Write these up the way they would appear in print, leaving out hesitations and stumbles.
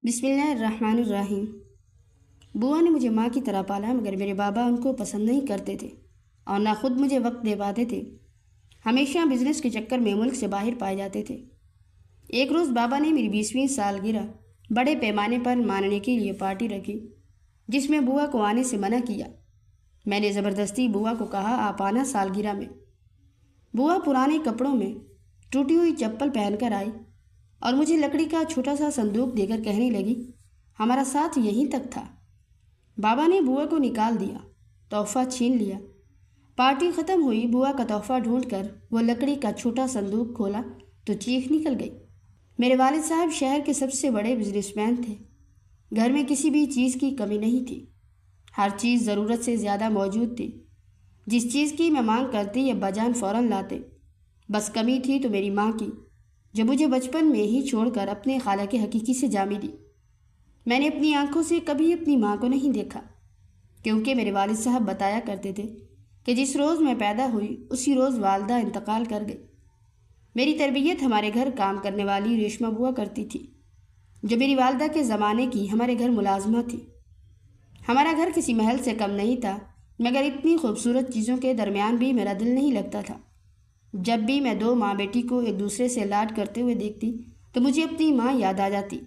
بسم اللہ الرحمن الرحیم۔ بوا نے مجھے ماں کی طرح پالا، مگر میرے بابا ان کو پسند نہیں کرتے تھے اور نہ خود مجھے وقت دے پاتے تھے۔ ہمیشہ بزنس کے چکر میں ملک سے باہر پائے جاتے تھے۔ ایک روز بابا نے میری 20ویں سالگرہ بڑے پیمانے پر ماننے کے لیے پارٹی رکھی، جس میں بوا کو آنے سے منع کیا۔ میں نے زبردستی بوا کو کہا آپ آنا سالگرہ میں۔ بوا پرانے کپڑوں میں ٹوٹی ہوئی چپل پہن کر آئی اور مجھے لکڑی کا چھوٹا سا صندوق دے کر کہنے لگی ہمارا ساتھ یہیں تک تھا۔ بابا نے بوا کو نکال دیا، تحفہ چھین لیا۔ پارٹی ختم ہوئی، بوا کا تحفہ ڈھونڈ کر وہ لکڑی کا چھوٹا صندوق کھولا تو چیخ نکل گئی۔ میرے والد صاحب شہر کے سب سے بڑے بزنس مین تھے۔ گھر میں کسی بھی چیز کی کمی نہیں تھی، ہر چیز ضرورت سے زیادہ موجود تھی۔ جس چیز کی میں مانگ کرتی ابا جان فوراً لاتے۔ بس کمی تھی تو میری ماں کی، جو مجھے بچپن میں ہی چھوڑ کر اپنے خالق حقیقی سے جا ملی۔ میں نے اپنی آنکھوں سے کبھی اپنی ماں کو نہیں دیکھا، کیونکہ میرے والد صاحب بتایا کرتے تھے کہ جس روز میں پیدا ہوئی اسی روز والدہ انتقال کر گئی۔ میری تربیت ہمارے گھر کام کرنے والی ریشمہ بوا کرتی تھی، جو میری والدہ کے زمانے کی ہمارے گھر ملازمہ تھی۔ ہمارا گھر کسی محل سے کم نہیں تھا، مگر اتنی خوبصورت چیزوں کے درمیان بھی میرا دل نہیں لگتا تھا۔ جب بھی میں دو ماں بیٹی کو ایک دوسرے سے لاڈ کرتے ہوئے دیکھتی تو مجھے اپنی ماں یاد آ جاتی۔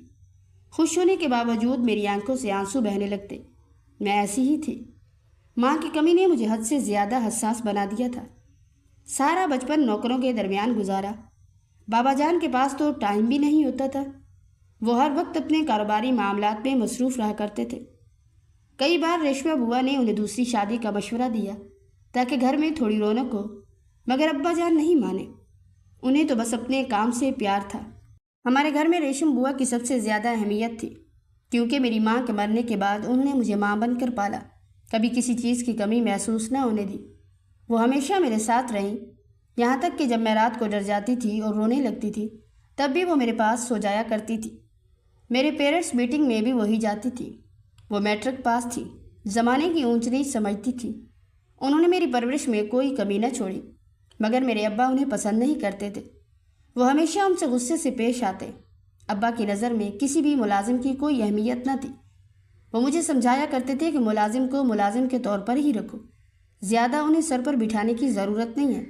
خوش ہونے کے باوجود میری آنکھوں سے آنسو بہنے لگتے۔ میں ایسی ہی تھی۔ ماں کی کمی نے مجھے حد سے زیادہ حساس بنا دیا تھا۔ سارا بچپن نوکروں کے درمیان گزارا۔ بابا جان کے پاس تو ٹائم بھی نہیں ہوتا تھا، وہ ہر وقت اپنے کاروباری معاملات میں مصروف رہا کرتے تھے۔ کئی بار ریشمہ بوا نے انہیں دوسری شادی کا مشورہ دیا تاکہ گھر میں تھوڑی رونق ہو، مگر ابا جان نہیں مانے۔ انہیں تو بس اپنے کام سے پیار تھا۔ ہمارے گھر میں ریشم بوا کی سب سے زیادہ اہمیت تھی، کیونکہ میری ماں کے مرنے کے بعد انہوں نے مجھے ماں بن کر پالا، کبھی کسی چیز کی کمی محسوس نہ ہونے دی۔ وہ ہمیشہ میرے ساتھ رہیں، یہاں تک کہ جب میں رات کو ڈر جاتی تھی اور رونے لگتی تھی تب بھی وہ میرے پاس سو جایا کرتی تھی۔ میرے پیرنٹس میٹنگ میں بھی وہی جاتی تھی۔ وہ میٹرک پاس تھی، زمانے کی اونچ نیچ سمجھتی تھی۔ انہوں نے میری پرورش میں کوئی کمی نہ چھوڑی، مگر میرے ابا انہیں پسند نہیں کرتے تھے۔ وہ ہمیشہ ان سے غصے سے پیش آتے۔ ابا کی نظر میں کسی بھی ملازم کی کوئی اہمیت نہ تھی۔ وہ مجھے سمجھایا کرتے تھے کہ ملازم کو ملازم کے طور پر ہی رکھو، زیادہ انہیں سر پر بٹھانے کی ضرورت نہیں ہے۔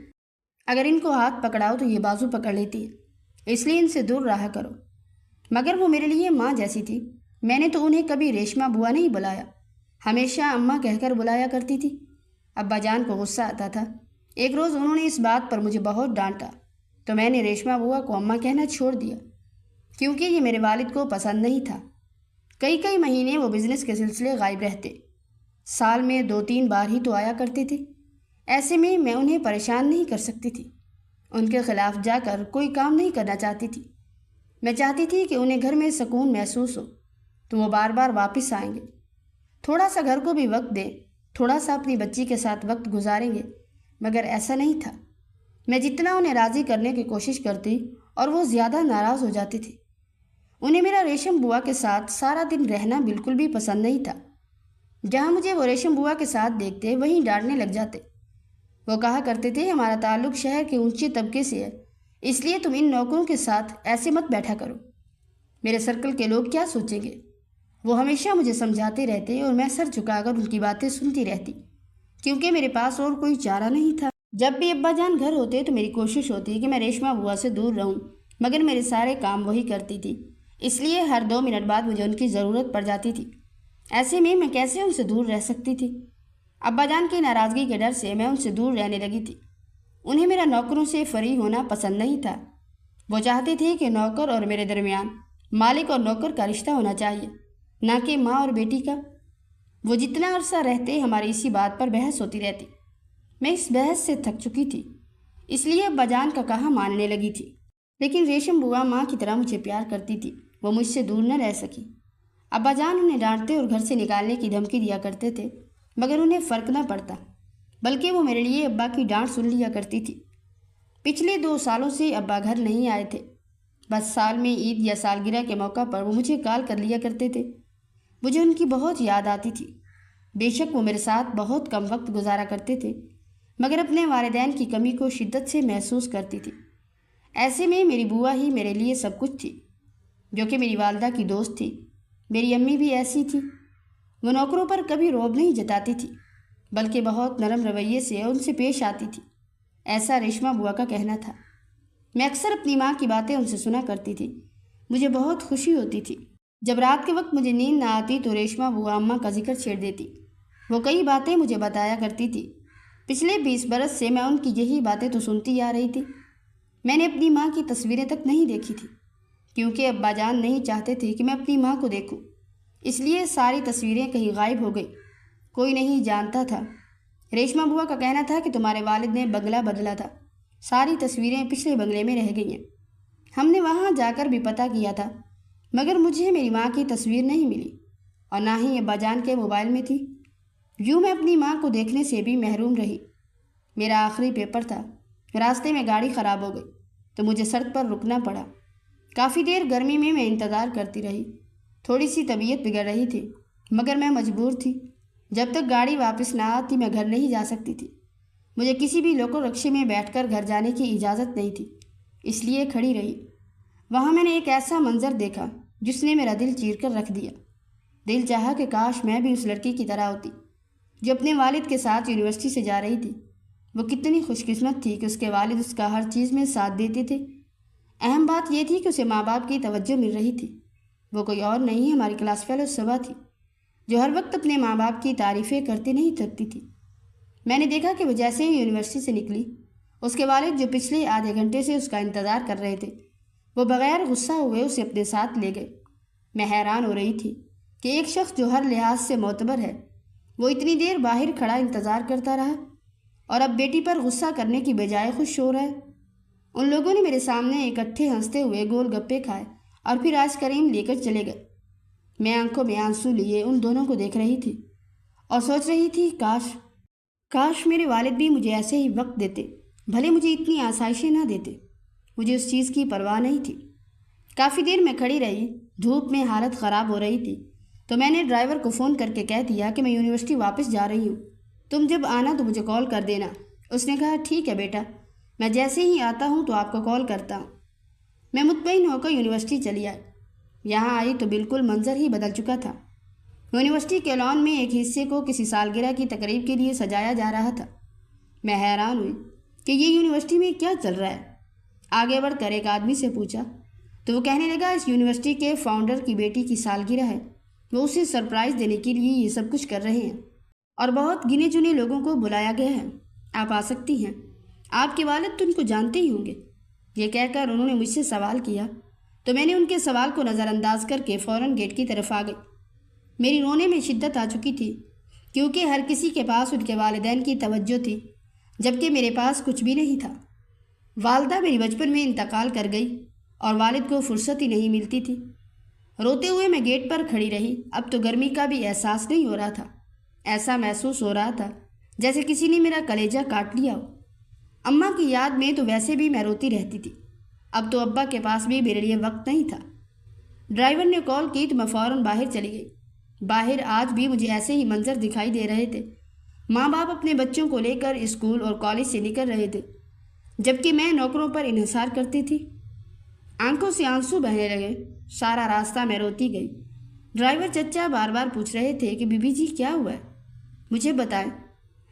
اگر ان کو ہاتھ پکڑاؤ تو یہ بازو پکڑ لیتی ہے، اس لیے ان سے دور رہا کرو۔ مگر وہ میرے لیے ماں جیسی تھی۔ میں نے تو انہیں کبھی ریشمہ بوا نہیں بلایا، ہمیشہ اماں کہہ کر بلایا کرتی تھی۔ ابا جان کو غصہ آتا تھا۔ ایک روز انہوں نے اس بات پر مجھے بہت ڈانٹا تو میں نے ریشمہ بوا کو اماں کہنا چھوڑ دیا، کیونکہ یہ میرے والد کو پسند نہیں تھا۔ کئی مہینے وہ بزنس کے سلسلے غائب رہتے، سال میں 2-3 بار ہی تو آیا کرتے تھے۔ ایسے میں انہیں پریشان نہیں کر سکتی تھی، ان کے خلاف جا کر کوئی کام نہیں کرنا چاہتی تھی۔ میں چاہتی تھی کہ انہیں گھر میں سکون محسوس ہو تو وہ بار بار واپس آئیں گے، تھوڑا سا گھر کو بھی وقت دیں، تھوڑا سا اپنی بچی کے ساتھ وقت گزاریں گے، مگر ایسا نہیں تھا۔ میں جتنا انہیں راضی کرنے کی کوشش کرتی اور وہ زیادہ ناراض ہو جاتی تھی۔ انہیں میرا ریشم بوا کے ساتھ سارا دن رہنا بالکل بھی پسند نہیں تھا۔ جہاں مجھے وہ ریشم بوا کے ساتھ دیکھتے وہیں ڈانٹنے لگ جاتے۔ وہ کہا کرتے تھے ہمارا تعلق شہر کے اونچے طبقے سے ہے، اس لیے تم ان نوکروں کے ساتھ ایسے مت بیٹھا کرو، میرے سرکل کے لوگ کیا سوچیں گے۔ وہ ہمیشہ مجھے سمجھاتے رہتے اور میں سر جھکا کر ان کی باتیں سنتی رہتی، کیونکہ میرے پاس اور کوئی چارہ نہیں تھا۔ جب بھی ابا جان گھر ہوتے تو میری کوشش ہوتی کہ میں ریشمہ بوا سے دور رہوں، مگر میرے سارے کام وہی کرتی تھی، اس لیے ہر 2 منٹ بعد مجھے ان کی ضرورت پڑ جاتی تھی۔ ایسے میں کیسے ان سے دور رہ سکتی تھی؟ ابا جان کی ناراضگی کے ڈر سے میں ان سے دور رہنے لگی تھی۔ انہیں میرا نوکروں سے فری ہونا پسند نہیں تھا۔ وہ چاہتے تھے کہ نوکر اور میرے درمیان مالک اور نوکر کا رشتہ ہونا چاہیے، نہ کہ ماں اور بیٹی کا۔ وہ جتنا عرصہ رہتے ہماری اسی بات پر بحث ہوتی رہتی۔ میں اس بحث سے تھک چکی تھی، اس لیے ابا جان کا کہا ماننے لگی تھی۔ لیکن ریشم بوا ماں کی طرح مجھے پیار کرتی تھی، وہ مجھ سے دور نہ رہ سکی۔ ابا جان انہیں ڈانٹتے اور گھر سے نکالنے کی دھمکی دیا کرتے تھے، مگر انہیں فرق نہ پڑتا، بلکہ وہ میرے لیے ابا کی ڈانٹ سن لیا کرتی تھی۔ پچھلے 2 سالوں سے ابا گھر نہیں آئے تھے، بس سال میں عید یا سالگرہ کے موقع پر وہ مجھے کال کر لیا کرتے تھے۔ مجھے ان کی بہت یاد آتی تھی۔ بے شک وہ میرے ساتھ بہت کم وقت گزارا کرتے تھے، مگر اپنے والدین کی کمی کو شدت سے محسوس کرتی تھی۔ ایسے میں میری بوا ہی میرے لیے سب کچھ تھی، جو کہ میری والدہ کی دوست تھی۔ میری امی بھی ایسی تھی، وہ نوکروں پر کبھی روب نہیں جتاتی تھی، بلکہ بہت نرم رویے سے ان سے پیش آتی تھی، ایسا ریشما بوا کا کہنا تھا۔ میں اکثر اپنی ماں کی باتیں ان سے سنا کرتی تھی، مجھے بہت خوشی ہوتی تھی۔ جب رات کے وقت مجھے نیند نہ آتی تو ریشما بوا اماں کا ذکر چھیڑ دیتی، وہ کئی باتیں مجھے بتایا کرتی تھی۔ پچھلے 20 برس سے میں ان کی یہی باتیں تو سنتی آ رہی تھی۔ میں نے اپنی ماں کی تصویریں تک نہیں دیکھی تھی، کیونکہ ابا جان نہیں چاہتے تھے کہ میں اپنی ماں کو دیکھوں، اس لیے ساری تصویریں کہیں غائب ہو گئی، کوئی نہیں جانتا تھا۔ ریشما بوا کا کہنا تھا کہ تمہارے والد نے بنگلہ بدلا تھا، ساری تصویریں پچھلے بنگلے میں رہ گئی ہیں۔ ہم نے وہاں جا کر بھی پتہ کیا تھا، مگر مجھے میری ماں کی تصویر نہیں ملی، اور نہ ہی ابا جان کے موبائل میں تھی۔ یوں میں اپنی ماں کو دیکھنے سے بھی محروم رہی۔ میرا آخری پیپر تھا، راستے میں گاڑی خراب ہو گئی تو مجھے سڑک پر رکنا پڑا۔ کافی دیر گرمی میں انتظار کرتی رہی، تھوڑی سی طبیعت بگڑ رہی تھی، مگر میں مجبور تھی۔ جب تک گاڑی واپس نہ آتی میں گھر نہیں جا سکتی تھی۔ مجھے کسی بھی لوکل رکشے میں بیٹھ کر گھر جانے کی اجازت نہیں تھی، اس لیے کھڑی رہی۔ وہاں میں نے ایک ایسا منظر دیکھا جس نے میرا دل چیر کر رکھ دیا۔ دل چاہا کہ کاش میں بھی اس لڑکی کی طرح ہوتی جو اپنے والد کے ساتھ یونیورسٹی سے جا رہی تھی۔ وہ کتنی خوش قسمت تھی کہ اس کے والد اس کا ہر چیز میں ساتھ دیتے تھے۔ اہم بات یہ تھی کہ اسے ماں باپ کی توجہ مل رہی تھی۔ وہ کوئی اور نہیں، ہماری کلاس فیلو صبا تھی، جو ہر وقت اپنے ماں باپ کی تعریفیں کرتے نہیں تھکتی تھی۔ میں نے دیکھا کہ وہ جیسے ہی یونیورسٹی سے نکلی، اس کے والد جو پچھلے آدھے گھنٹے سے اس کا انتظار کر رہے تھے، وہ بغیر غصہ ہوئے اسے اپنے ساتھ لے گئے۔ میں حیران ہو رہی تھی کہ ایک شخص جو ہر لحاظ سے معتبر ہے، وہ اتنی دیر باہر کھڑا انتظار کرتا رہا، اور اب بیٹی پر غصہ کرنے کی بجائے خوش ہو رہا ہے۔ ان لوگوں نے میرے سامنے اکٹھے ہنستے ہوئے گول گپے کھائے اور پھر آئس کریم لے کر چلے گئے۔ میں آنکھوں میں آنسو لیے ان دونوں کو دیکھ رہی تھی اور سوچ رہی تھی کاش میرے والد بھی مجھے ایسے ہی وقت دیتے، بھلے مجھے اتنی آسائشیں نہ دیتے۔ مجھے اس چیز کی پرواہ نہیں تھی۔ کافی دیر میں کھڑی رہی، دھوپ میں حالت خراب ہو رہی تھی، تو میں نے ڈرائیور کو فون کر کے کہہ دیا کہ میں یونیورسٹی واپس جا رہی ہوں، تم جب آنا تو مجھے کال کر دینا۔ اس نے کہا ٹھیک ہے بیٹا، میں جیسے ہی آتا ہوں تو آپ کو کال کرتا ہوں۔ میں مطمئن ہو کر یونیورسٹی چلی آئی۔ یہاں آئی تو بالکل منظر ہی بدل چکا تھا۔ یونیورسٹی کے لان میں ایک حصے کو کسی سالگرہ کی تقریب کے لیے سجایا جا رہا تھا۔ میں حیران ہوئی کہ یہ یونیورسٹی میں کیا چل رہا ہے۔ آگے بڑھ کر ایک آدمی سے پوچھا تو وہ کہنے لگا اس یونیورسٹی کے فاؤنڈر کی بیٹی کی سالگرہ ہے، وہ اسے سرپرائز دینے کے لیے یہ سب کچھ کر رہے ہیں، اور بہت گنے چنے لوگوں کو بلایا گیا ہے، آپ آ سکتی ہیں، آپ کے والد تو ان کو جانتے ہی ہوں گے۔ یہ کہہ کر انہوں نے مجھ سے سوال کیا تو میں نے ان کے سوال کو نظر انداز کر کے فوراً گیٹ کی طرف آ گئی۔ میری رونے میں شدت آ چکی تھی، کیونکہ ہر کسی کے پاس ان کے والدین کی توجہ تھی، جبکہ میرے پاس کچھ بھی نہیں تھا۔ والدہ میری بچپن میں انتقال کر گئی اور والد کو فرصت ہی نہیں ملتی تھی۔ روتے ہوئے میں گیٹ پر کھڑی رہی۔ اب تو گرمی کا بھی احساس نہیں ہو رہا تھا، ایسا محسوس ہو رہا تھا جیسے کسی نے میرا کلیجہ کاٹ لیا ہو۔ اماں کی یاد میں تو ویسے بھی میں روتی رہتی تھی، اب تو ابا کے پاس بھی میرے لیے وقت نہیں تھا۔ ڈرائیور نے کال کی تو میں فوراً باہر چلی گئی۔ باہر آج بھی مجھے ایسے ہی منظر دکھائی دے رہے تھے، ماں باپ اپنے بچوں کو لے کر اسکول اور کالج سے نکل رہے تھے، جبکہ میں نوکروں پر انحصار کرتی تھی۔ آنکھوں سے آنسو بہنے لگے، سارا راستہ میں روتی گئی۔ ڈرائیور چچا بار بار پوچھ رہے تھے کہ بی بی جی کیا ہوا ہے، مجھے بتائیں،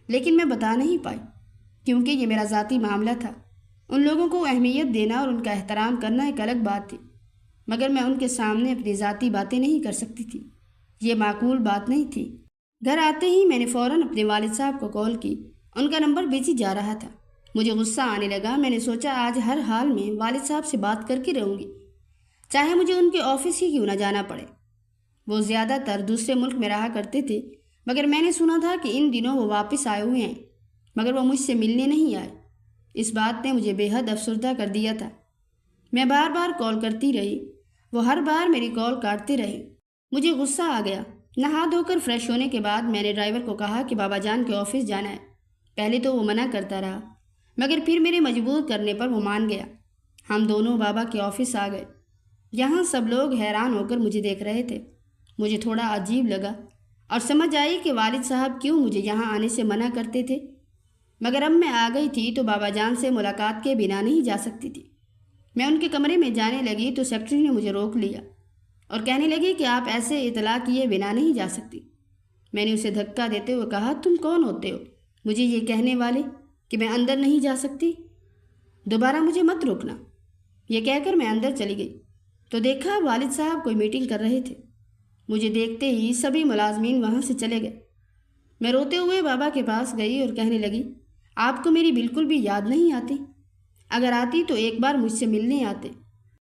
لیکن میں بتا نہیں پائی، کیونکہ یہ میرا ذاتی معاملہ تھا۔ ان لوگوں کو اہمیت دینا اور ان کا احترام کرنا ایک الگ بات تھی، مگر میں ان کے سامنے اپنی ذاتی باتیں نہیں کر سکتی تھی، یہ معقول بات نہیں تھی۔ گھر آتے ہی میں نے فوراً اپنے والد صاحب کو کال کی، ان کا نمبر بزی جا رہا تھا۔ مجھے غصہ آنے لگا، میں نے سوچا آج ہر حال میں والد صاحب سے بات کر کے رہوں گی، چاہے مجھے ان کے آفس ہی کیوں نہ جانا پڑے۔ وہ زیادہ تر دوسرے ملک میں رہا کرتے تھے، مگر میں نے سنا تھا کہ ان دنوں وہ واپس آئے ہوئے ہیں، مگر وہ مجھ سے ملنے نہیں آئے۔ اس بات نے مجھے بے حد افسردہ کر دیا تھا۔ میں بار بار کال کرتی رہی، وہ ہر بار میری کال کاٹتے رہے۔ مجھے غصہ آ گیا۔ نہا دھو کر فریش ہونے کے بعد میں نے ڈرائیور کو کہا کہ بابا جان کے آفس جانا ہے۔ پہلے تو وہ منع کرتا رہا، مگر پھر میرے مجبور کرنے پر وہ مان گیا۔ ہم دونوں بابا کے آفس آ گئے۔ یہاں سب لوگ حیران ہو کر مجھے دیکھ رہے تھے۔ مجھے تھوڑا عجیب لگا اور سمجھ آئی کہ والد صاحب کیوں مجھے یہاں آنے سے منع کرتے تھے، مگر اب میں آ گئی تھی تو بابا جان سے ملاقات کے بنا نہیں جا سکتی تھی۔ میں ان کے کمرے میں جانے لگی تو سیکرٹری نے مجھے روک لیا۔ اور کہنے لگی کہ آپ ایسے اطلاع کیے بنا نہیں جا سکتی۔ میں نے اسے دھکا دیتے ہوئے کہا، تم کون ہوتے ہو مجھے یہ کہنے والے کہ میں اندر نہیں جا سکتی؟ دوبارہ مجھے مت روکنا۔ یہ کہہ کر میں اندر چلی گئی تو دیکھا والد صاحب کوئی میٹنگ کر رہے تھے۔ مجھے دیکھتے ہی سبھی ملازمین وہاں سے چلے گئے۔ میں روتے ہوئے بابا کے پاس گئی اور کہنے لگی، آپ کو میری بالکل بھی یاد نہیں آتی؟ اگر آتی تو ایک بار مجھ سے ملنے آتے۔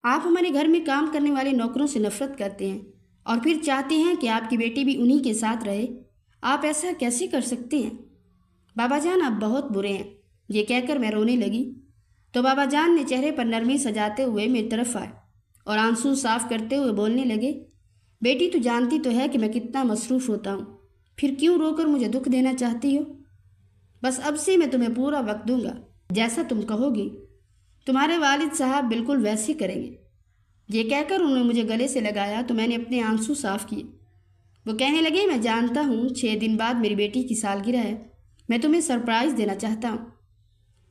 آپ ہمارے گھر میں کام کرنے والے نوکروں سے نفرت کرتے ہیں اور پھر چاہتے ہیں کہ آپ کی بیٹی بھی انہی کے ساتھ رہے۔ آپ ایسا کیسے کر سکتے ہیں؟ بابا جان آپ بہت برے ہیں۔ یہ کہہ کر میں رونے لگی تو بابا جان نے چہرے پر نرمی سجاتے ہوئے میری طرف آئے اور آنسو صاف کرتے ہوئے بولنے لگے، بیٹی تو جانتی تو ہے کہ میں کتنا مصروف ہوتا ہوں، پھر کیوں رو کر مجھے دکھ دینا چاہتی ہو؟ بس اب سے میں تمہیں پورا وقت دوں گا، جیسا تم کہو گی تمہارے والد صاحب بالکل ویسے کریں گے۔ یہ کہہ کر انہوں نے مجھے گلے سے لگایا تو میں نے اپنے آنسو صاف کیے۔ وہ کہنے لگے، میں جانتا ہوں 6 دن بعد میری بیٹی کی سالگرہ ہے، میں تمہیں سرپرائز دینا چاہتا ہوں،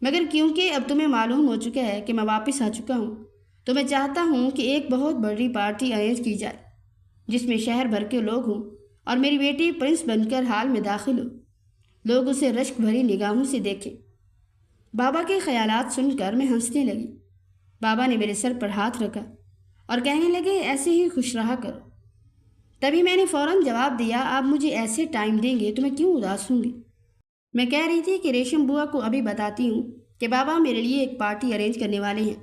مگر کیونکہ اب تمہیں معلوم ہو چکا ہے کہ میں واپس آ چکا ہوں تو میں چاہتا ہوں کہ ایک بہت بڑی پارٹی ارینج کی جائے جس میں شہر بھر کے لوگ ہوں اور میری بیٹی پرنس بن کر ہال میں داخل ہو، لوگ اسے رشک بھری نگاہوں سے دیکھیں۔ بابا کے خیالات سن کر میں ہنسنے لگی۔ بابا نے میرے سر پر ہاتھ رکھا اور کہنے لگے، ایسے ہی خوش رہا کرو۔ تبھی میں نے فوراً جواب دیا، آپ مجھے ایسے ٹائم دیں گے تو میں کیوں اداس ہوں گی؟ میں کہہ رہی تھی کہ ریشم بوا کو ابھی بتاتی ہوں کہ بابا میرے لیے ایک پارٹی ارینج کرنے والے ہیں۔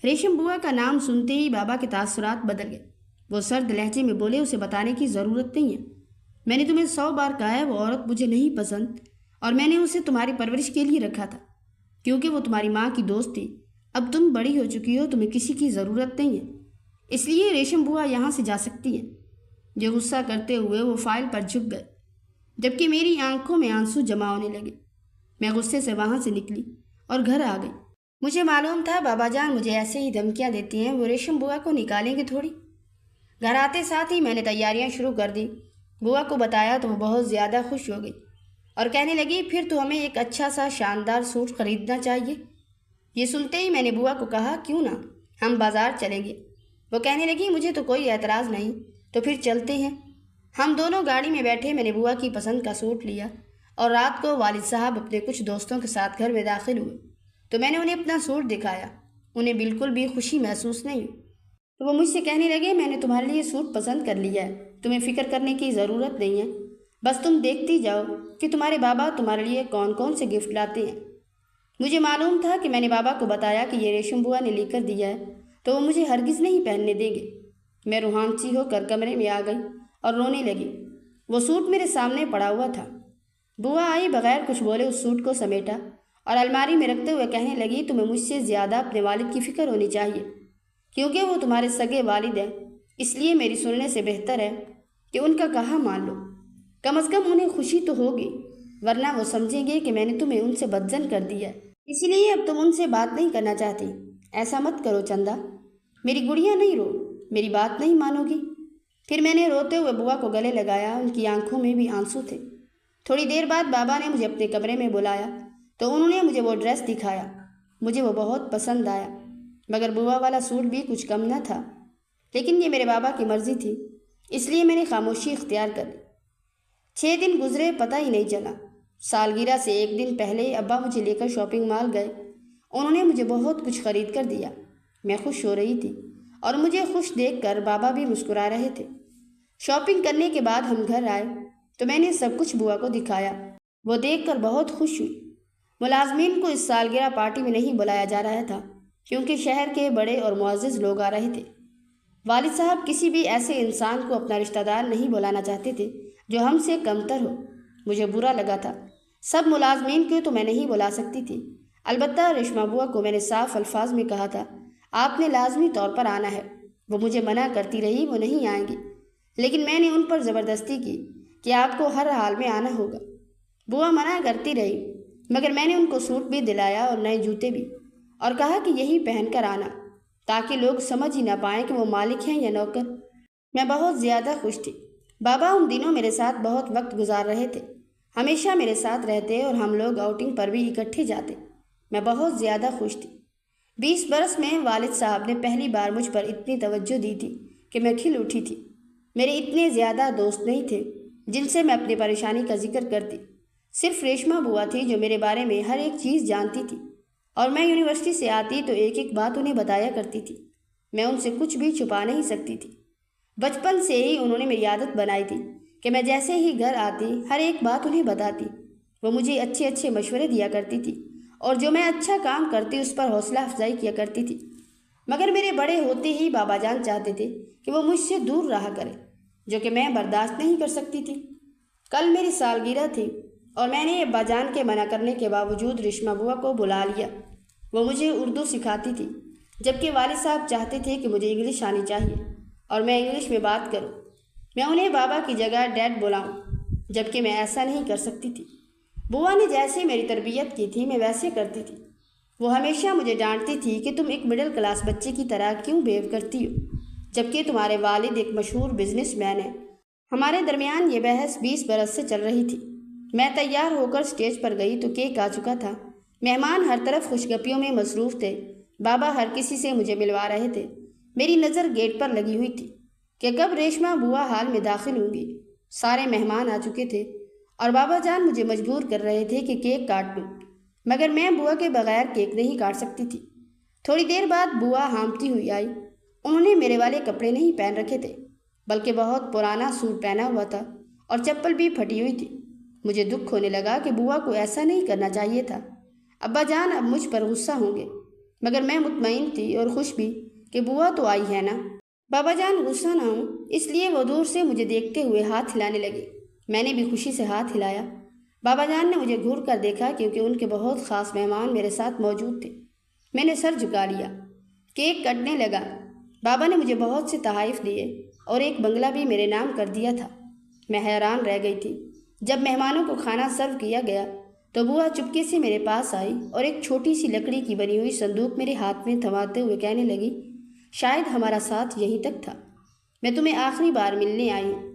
ریشم بوا کا نام سنتے ہی بابا کے تاثرات بدل گئے۔ وہ سرد لہجے میں بولے، اسے بتانے کی ضرورت نہیں ہے، میں نے تمہیں 100 بار کہا ہے وہ عورت مجھے نہیں پسند اور میں نے اسے تمہاری پرورش کے لیے رکھا تھا کیونکہ وہ تمہاری ماں کی دوست تھی۔ اب تم بڑی ہو چکی ہو، تمہیں کسی کی ضرورت نہیں ہے، اس لیے ریشم بوا یہاں سے جا سکتی ہے۔ جو غصہ کرتے ہوئے وہ فائل پر جھک گئے جبکہ میری آنکھوں میں آنسو جمع ہونے لگے۔ میں غصے سے وہاں سے نکلی اور گھر آ گئی۔ مجھے معلوم تھا بابا جان مجھے ایسے ہی دھمکیاں دیتی ہیں، وہ ریشم بوا کو نکالیں گے تھوڑی۔ گھر آتے ساتھ ہی میں نے تیاریاں شروع کر دی۔ بوا کو بتایا تو وہ بہت زیادہ خوش ہو گئی اور کہنے لگی، پھر تو ہمیں ایک اچھا سا شاندار سوٹ خریدنا چاہیے۔ یہ سنتے ہی میں نے بوا کو کہا، کیوں نہ، ہم بازار چلیں گے۔ وہ کہنے لگی، مجھے تو کوئی اعتراض نہیں، تو پھر چلتے ہیں۔ ہم دونوں گاڑی میں بیٹھے، میں نے بوا کی پسند کا سوٹ لیا اور رات کو والد صاحب اپنے کچھ دوستوں کے ساتھ گھر میں داخل ہوئے تو میں نے انہیں اپنا سوٹ دکھایا۔ انہیں بالکل بھی خوشی محسوس نہیں ہوئی تو وہ مجھ سے کہنے لگے، میں نے تمہارے لیے سوٹ پسند کر لیا ہے، تمہیں فکر کرنے کی ضرورت نہیں ہے، بس تم دیکھتی جاؤ کہ تمہارے بابا تمہارے لیے کون کون سے گفٹ لاتے ہیں۔ مجھے معلوم تھا کہ میں نے بابا کو بتایا کہ یہ ریشم بوا نے لے کر دیا ہے تو وہ مجھے ہرگز نہیں پہننے دیں گے۔ میں روحان سی ہو کر کمرے میں آ گئی اور رونے لگی۔ وہ سوٹ میرے سامنے پڑا ہوا تھا۔ بوا آئی، بغیر کچھ بولے اس سوٹ کو سمیٹا اور الماری میں رکھتے ہوئے کہنے لگی، تمہیں مجھ سے زیادہ اپنے والد کی فکر ہونی چاہیے کیونکہ وہ تمہارے سگے والد ہیں، اس لیے میری سننے سے بہتر ہے کہ ان کا کہا مان لو۔ کم از کم انہیں خوشی تو ہوگی، ورنہ وہ سمجھیں گے کہ میں نے تمہیں ان سے بدزن کر دیا ہے، اسی لیے اب تم ان سے بات نہیں کرنا چاہتی۔ ایسا مت کرو چندا، میری گڑیا نہیں رو، میری بات نہیں مانو گی؟ پھر میں نے روتے ہوئے بوا کو گلے لگایا، ان کی آنکھوں میں بھی آنسو تھے۔ تھوڑی دیر بعد بابا نے مجھے اپنے کمرے میں بلایا تو انہوں نے مجھے وہ ڈریس دکھایا۔ مجھے وہ بہت پسند آیا، مگر بوا والا سوٹ بھی کچھ کم نہ تھا، لیکن یہ میرے بابا کی مرضی تھی، اس لیے میں نے خاموشی اختیار کر لی۔ 6 دن گزرے، پتہ ہی نہیں چلا۔ سالگرہ سے 1 دن پہلے ابا مجھے لے کر شاپنگ مال گئے۔ انہوں نے مجھے بہت کچھ خرید کر دیا۔ میں خوش ہو رہی تھی اور مجھے خوش دیکھ کر بابا بھی مسکرا رہے تھے۔ شاپنگ کرنے کے بعد ہم گھر آئے تو میں نے سب کچھ بوا کو دکھایا۔ وہ دیکھ کر بہت خوش ہوئی۔ ملازمین کو اس سالگرہ پارٹی میں نہیں بلایا جا رہا تھا کیونکہ شہر کے بڑے اور معزز لوگ آ رہے تھے۔ والد صاحب کسی بھی ایسے انسان کو اپنا رشتہ دار نہیں بلانا چاہتے تھے جو ہم سے کمتر ہو۔ مجھے برا لگا تھا، سب ملازمین کو تو میں نہیں بلا سکتی تھی، البتہ ریشما بوا کو میں نے صاف الفاظ میں کہا تھا، آپ نے لازمی طور پر آنا ہے۔ وہ مجھے منع کرتی رہی، وہ نہیں آئیں گی، لیکن میں نے ان پر زبردستی کی کہ آپ کو ہر حال میں آنا ہوگا۔ بوا منع کرتی رہی، مگر میں نے ان کو سوٹ بھی دلایا اور نئے جوتے بھی، اور کہا کہ یہی پہن کر آنا تاکہ لوگ سمجھ ہی نہ پائیں کہ وہ مالک ہیں یا نوکر۔ میں بہت زیادہ خوش تھی۔ بابا ان دنوں میرے ساتھ بہت وقت گزار رہے تھے، ہمیشہ میرے ساتھ رہتے اور ہم لوگ آؤٹنگ پر بھی اکٹھے جاتے۔ میں بہت زیادہ خوش تھی۔ 20 برس میں والد صاحب نے پہلی بار مجھ پر اتنی توجہ دی تھی کہ میں کھل اٹھی تھی۔ میرے اتنے زیادہ دوست نہیں تھے جن سے میں اپنی پریشانی کا ذکر کرتی۔ صرف ریشما بوا تھی جو میرے بارے میں ہر ایک چیز جانتی تھی، اور میں یونیورسٹی سے آتی تو ایک ایک بات انہیں بتایا کرتی تھی۔ میں ان سے کچھ بھی چھپا نہیں سکتی تھی۔ بچپن سے ہی انہوں نے میری عادت بنائی تھی کہ میں جیسے ہی گھر آتی ہر ایک بات انہیں بتاتی۔ وہ مجھے اچھے اچھے مشورے دیا کرتی تھی، اور جو میں اچھا کام کرتی اس پر حوصلہ افزائی کیا کرتی تھی۔ مگر میرے بڑے ہوتے ہی بابا جان چاہتے تھے کہ وہ مجھ سے دور رہا کرے، جو کہ میں برداشت نہیں کر سکتی تھی۔ کل میری سالگرہ تھی اور میں نے ابا جان کے منع کرنے کے باوجود ریشما بوا کو بلا لیا۔ وہ مجھے اردو سکھاتی تھی، جبکہ والد صاحب چاہتے تھے کہ مجھے انگلش آنی چاہیے اور میں انگلش میں بات کروں۔ میں انہیں بابا کی جگہ ڈیڈ بلاؤں، جبکہ میں ایسا نہیں کر سکتی تھی۔ بوا نے جیسے میری تربیت کی تھی میں ویسے کرتی تھی۔ وہ ہمیشہ مجھے ڈانٹتی تھی کہ تم ایک مڈل کلاس بچے کی طرح کیوں بیہیو کرتی ہو، جبکہ تمہارے والد ایک مشہور بزنس مین ہیں۔ ہمارے درمیان یہ بحث 20 برس سے چل رہی تھی۔ میں تیار ہو کر اسٹیج پر گئی تو کیک آ چکا تھا۔ مہمان ہر طرف خوشگپیوں میں مصروف تھے۔ بابا ہر کسی سے مجھے ملوا رہے تھے۔ میری نظر گیٹ پر لگی ہوئی تھی کہ کب ریشما بوا ہال میں داخل ہوں گی۔ سارے مہمان آ چکے تھے اور بابا جان مجھے مجبور کر رہے تھے کہ کیک کاٹ لوں، مگر میں بوا کے بغیر کیک نہیں کاٹ سکتی تھی۔ تھوڑی دیر بعد بوا ہامتی ہوئی آئی۔ انہوں نے میرے والے کپڑے نہیں پہن رکھے تھے، بلکہ بہت پرانا سوٹ پہنا ہوا تھا اور چپل بھی پھٹی ہوئی تھی۔ مجھے دکھ ہونے لگا کہ بوا کو ایسا نہیں کرنا چاہیے تھا۔ ابا جان اب مجھ پر غصہ ہوں گے، مگر میں مطمئن تھی اور خوش بھی کہ بوا تو آئی ہے نا۔ بابا جان غصہ نہ ہوں اس لیے وہ دور سے مجھے دیکھتے ہوئے ہاتھ ہلانے لگے۔ میں نے بھی خوشی سے ہاتھ ہلایا۔ بابا جان نے مجھے گھور کر دیکھا کیونکہ ان کے بہت خاص مہمان میرے ساتھ موجود تھے۔ میں نے سر جھکا لیا۔ کیک کٹنے لگا۔ بابا نے مجھے بہت سے تحائف دیے اور ایک بنگلہ بھی میرے نام کر دیا تھا۔ میں حیران رہ گئی تھی۔ جب مہمانوں کو کھانا سرو کیا گیا تو بوا چپکے سے میرے پاس آئی اور ایک چھوٹی سی لکڑی کی بنی ہوئی صندوق میرے ہاتھ میں تھماتے ہوئے کہنے لگی، شاید ہمارا ساتھ یہیں تک تھا۔ میں تمہیں آخری بار ملنے آئی ہوں۔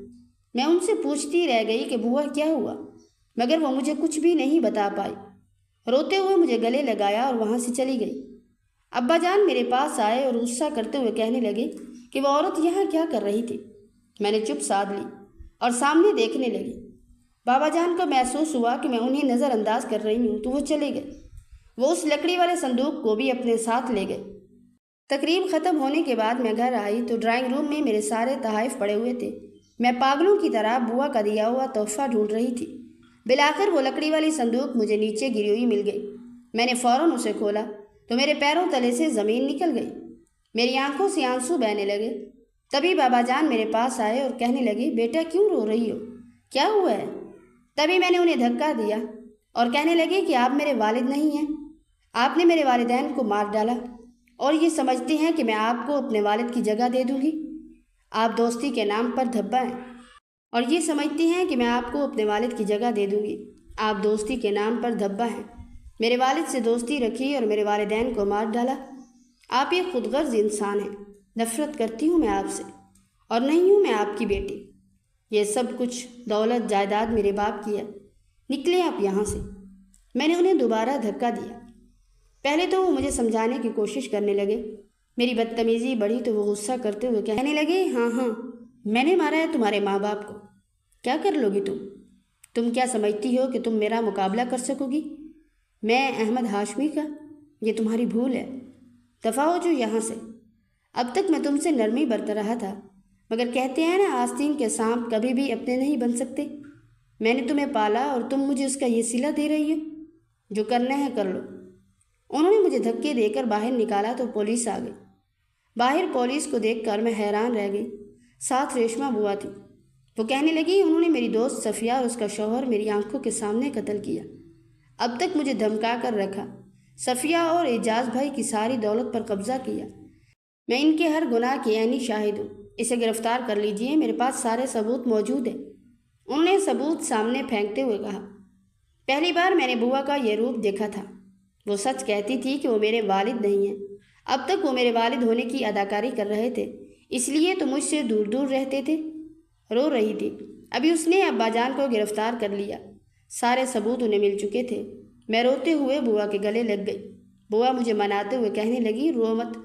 میں ان سے پوچھتی رہ گئی کہ بوا کیا ہوا، مگر وہ مجھے کچھ بھی نہیں بتا پائی۔ روتے ہوئے مجھے گلے لگایا اور وہاں سے چلی گئی۔ ابا جان میرے پاس آئے اور غصہ کرتے ہوئے کہنے لگے کہ وہ عورت یہاں کیا کر رہی تھی۔ میں نے چپ سادھ لی اور سامنے دیکھنے لگی۔ بابا جان کو محسوس ہوا کہ میں انہیں نظر انداز کر رہی ہوں تو وہ چلے گئے۔ وہ اس لکڑی والے صندوق کو بھی اپنے ساتھ لے گئے۔ تقریب ختم ہونے کے بعد میں گھر آئی تو ڈرائنگ روم میں میرے سارے تحائف پڑے ہوئے تھے۔ میں پاگلوں کی طرح بوا کا دیا ہوا تحفہ ڈھونڈ رہی تھی۔ بالآخر وہ لکڑی والی صندوق مجھے نیچے گری ہوئی مل گئی۔ میں نے فوراً اسے کھولا تو میرے پیروں تلے سے زمین نکل گئی۔ میری آنکھوں سے آنسو بہنے لگے۔ تبھی بابا جان میرے پاس آئے اور کہنے لگے، بیٹا کیوں رو رہی ہو، کیا ہوا ہے؟ تبھی میں نے انہیں دھکا دیا اور کہنے لگے کہ آپ میرے والد نہیں ہیں۔ آپ نے میرے والدین کو مار ڈالا اور یہ سمجھتے ہیں کہ میں آپ کو اپنے والد کی جگہ دے دوں گی۔ آپ دوستی کے نام پر دھبا ہیں اور یہ سمجھتے ہیں کہ میں آپ کو اپنے والد کی جگہ دے دوں گی۔ آپ دوستی کے نام پر دھبا ہیں۔ میرے والد سے دوستی رکھی اور میرے والدین کو مار ڈالا۔ آپ ایک خود غرض انسان ہیں۔ نفرت کرتی ہوں میں آپ سے اور نہیں ہوں میں آپ کی بیٹی۔ یہ سب کچھ دولت جائیداد میرے باپ کی ہے، نکلیں آپ یہاں سے۔ میں نے انہیں دوبارہ دھکا دیا۔ پہلے تو وہ مجھے سمجھانے کی کوشش کرنے لگے۔ میری بدتمیزی بڑھی تو وہ غصہ کرتے ہوئے کہنے لگے، ہاں میں نے مارا ہے تمہارے ماں باپ کو، کیا کر لو گی تم کیا سمجھتی ہو کہ تم میرا مقابلہ کر سکو گی؟ میں احمد ہاشمی کا؟ یہ تمہاری بھول ہے، دفع ہو جو یہاں سے۔ اب تک میں تم سے نرمی برت رہا تھا، مگر کہتے ہیں نا آستین کے سانپ کبھی بھی اپنے نہیں بن سکتے۔ میں نے تمہیں پالا اور تم مجھے اس کا یہ صلہ دے رہی ہو، جو کرنا ہے کر لو۔ انہوں نے مجھے دھکے دے کر باہر نکالا تو پولیس آ گئی۔ باہر پولیس کو دیکھ کر میں حیران رہ گئی۔ ساتھ ریشما بوا تھی۔ وہ کہنے لگی، انہوں نے میری دوست صفیہ اور اس کا شوہر میری آنکھوں کے سامنے قتل کیا۔ اب تک مجھے دھمکا کر رکھا، صفیہ اور اعجاز بھائی کی ساری دولت پر قبضہ کیا۔ میں ان کے ہر گناہ کی عینی شاہد ہوں۔ اسے گرفتار کر لیجئے، میرے پاس سارے ثبوت موجود ہیں۔ انہوں نے ثبوت سامنے پھینکتے ہوئے کہا، پہلی بار میں نے بوا کا یہ روپ دیکھا تھا۔ وہ سچ کہتی تھی کہ وہ میرے والد نہیں ہیں۔ اب تک وہ میرے والد ہونے کی اداکاری کر رہے تھے، اس لیے تو مجھ سے دور دور رہتے تھے۔ رو رہی تھی۔ ابھی اس نے ابا جان کو گرفتار کر لیا۔ سارے ثبوت انہیں مل چکے تھے۔ میں روتے ہوئے بوا کے گلے لگ گئی۔ بوا مجھے مناتے ہوئے کہنے لگی، رو مت،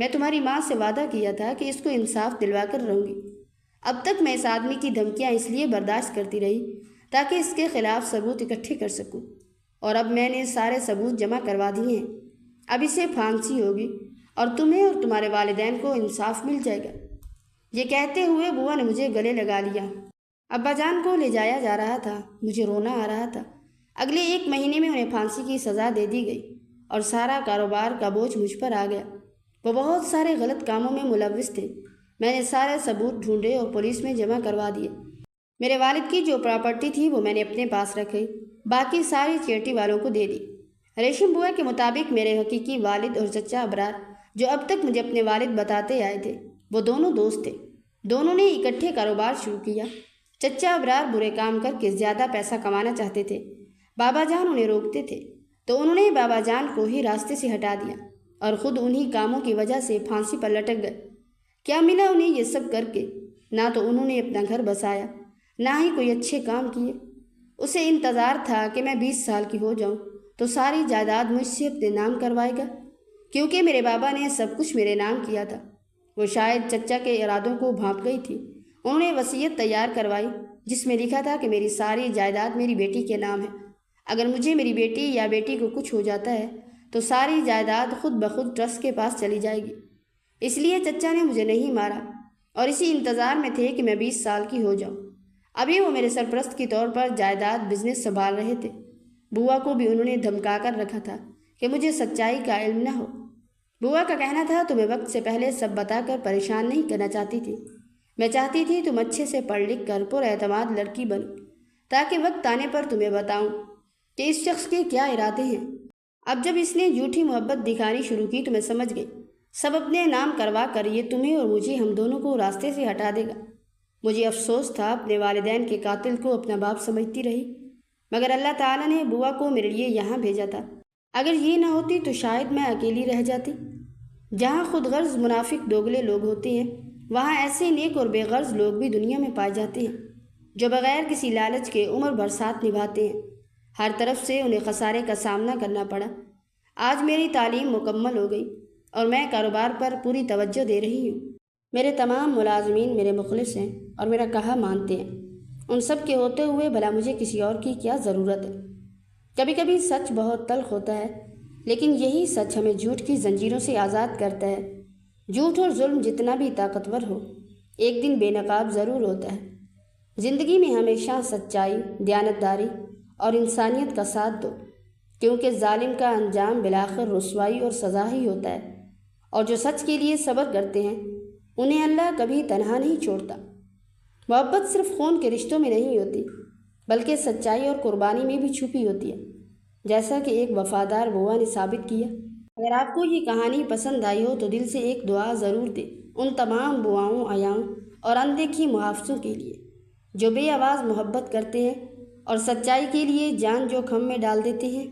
میں تمہاری ماں سے وعدہ کیا تھا کہ اس کو انصاف دلوا کر رہوں گی۔ اب تک میں اس آدمی کی دھمکیاں اس لیے برداشت کرتی رہی تاکہ اس کے خلاف ثبوت اکٹھے کر سکوں، اور اب میں نے سارے ثبوت جمع کروا دیے ہیں۔ اب اسے پھانسی ہوگی اور تمہیں اور تمہارے والدین کو انصاف مل جائے گا۔ یہ کہتے ہوئے بوا نے مجھے گلے لگا لیا۔ ابا جان کو لے جایا جا رہا تھا، مجھے رونا آ رہا تھا۔ اگلے 1 مہینے میں انہیں پھانسی کی سزا دے دی گئی اور سارا کاروبار کا بوجھ مجھ پر آ گیا۔ وہ بہت سارے غلط کاموں میں ملوث تھے۔ میں نے سارے ثبوت ڈھونڈے اور پولیس میں جمع کروا دیے۔ میرے والد کی جو پراپرٹی تھی وہ میں نے اپنے پاس رکھی، باقی ساری چیریٹی والوں کو دے دی۔ ریشم بوا کے مطابق میرے حقیقی والد اور چچا ابرار، جو اب تک مجھے اپنے والد بتاتے آئے تھے، وہ دونوں دوست تھے۔ دونوں نے اکٹھے کاروبار شروع کیا۔ چچا ابرار برے کام کر کے زیادہ پیسہ کمانا چاہتے تھے۔ بابا جان انہیں روکتے تھے تو انہوں نے بابا جان کو ہی راستے سے ہٹا دیا اور خود انہی کاموں کی وجہ سے پھانسی پر لٹک گئے۔ کیا ملا انہیں یہ سب کر کے؟ نہ تو انہوں نے اپنا گھر بسایا، نہ ہی کوئی اچھے کام کیے۔ اسے انتظار تھا کہ میں 20 سال کی ہو جاؤں تو ساری جائیداد مجھ سے اپنے نام کروائے گا، کیونکہ میرے بابا نے سب کچھ میرے نام کیا تھا۔ وہ شاید چچا کے ارادوں کو بھانپ گئی تھی۔ انہوں نے وصیت تیار کروائی جس میں لکھا تھا کہ میری ساری جائیداد میری بیٹی کے نام ہے۔ اگر مجھے میری بیٹی یا بیٹی کو کچھ ہو جاتا ہے تو ساری جائیداد خود بخود ٹرسٹ کے پاس چلی جائے گی۔ اس لیے چچا نے مجھے نہیں مارا اور اسی انتظار میں تھے کہ میں 20 سال کی ہو جاؤں۔ ابھی وہ میرے سرپرست کے طور پر جائیداد بزنس سنبھال رہے تھے۔ بوا کو بھی انہوں نے دھمکا کر رکھا تھا کہ مجھے سچائی کا علم نہ ہو۔ بوا کا کہنا تھا تمہیں وقت سے پہلے سب بتا کر پریشان نہیں کرنا چاہتی تھی۔ میں چاہتی تھی تم اچھے سے پڑھ لکھ کر پر اعتماد لڑکی بنو، تاکہ وقت آنے پر تمہیں بتاؤں کہ اس شخص کے کیا ارادے ہیں۔ اب جب اس نے جھوٹی محبت دکھانی شروع کی تو میں سمجھ گئی سب اپنے نام کروا کر یہ تمہیں اور مجھے، ہم دونوں کو راستے سے ہٹا دے گا۔ مجھے افسوس تھا، اپنے والدین کے قاتل کو اپنا باپ سمجھتی رہی، مگر اللہ تعالیٰ نے بوا کو میرے لیے یہاں بھیجا تھا۔ اگر یہ نہ ہوتی تو شاید میں اکیلی رہ جاتی۔ جہاں خود غرض منافق دوگلے لوگ ہوتے ہیں، وہاں ایسے نیک اور بے غرض لوگ بھی دنیا میں پائے جاتے ہیں، جو بغیر کسی لالچ کے عمر بھر ساتھ نبھاتے ہیں۔ ہر طرف سے انہیں خسارے کا سامنا کرنا پڑا۔ آج میری تعلیم مکمل ہو گئی اور میں کاروبار پر پوری توجہ دے رہی ہوں۔ میرے تمام ملازمین میرے مخلص ہیں اور میرا کہا مانتے ہیں۔ ان سب کے ہوتے ہوئے بھلا مجھے کسی اور کی کیا ضرورت ہے؟ کبھی کبھی سچ بہت تلخ ہوتا ہے، لیکن یہی سچ ہمیں جھوٹ کی زنجیروں سے آزاد کرتا ہے۔ جھوٹ اور ظلم جتنا بھی طاقتور ہو، ایک دن بے نقاب ضرور ہوتا ہے۔ زندگی میں ہمیشہ سچائی، دیانتداری اور انسانیت کا ساتھ دو، کیونکہ ظالم کا انجام بالآخر رسوائی اور سزا ہی ہوتا ہے، اور جو سچ کے لیے صبر کرتے ہیں انہیں اللہ کبھی تنہا نہیں چھوڑتا۔ محبت صرف خون کے رشتوں میں نہیں ہوتی، بلکہ سچائی اور قربانی میں بھی چھپی ہوتی ہے، جیسا کہ ایک وفادار بوا نے ثابت کیا۔ اگر آپ کو یہ کہانی پسند آئی ہو تو دل سے ایک دعا ضرور دیں ان تمام بواؤں، آیاؤں اور اندیکھی محافظوں کے لیے جو بے آواز محبت کرتے ہیں اور سچائی کے لیے جان جوخم میں ڈال دیتے ہیں۔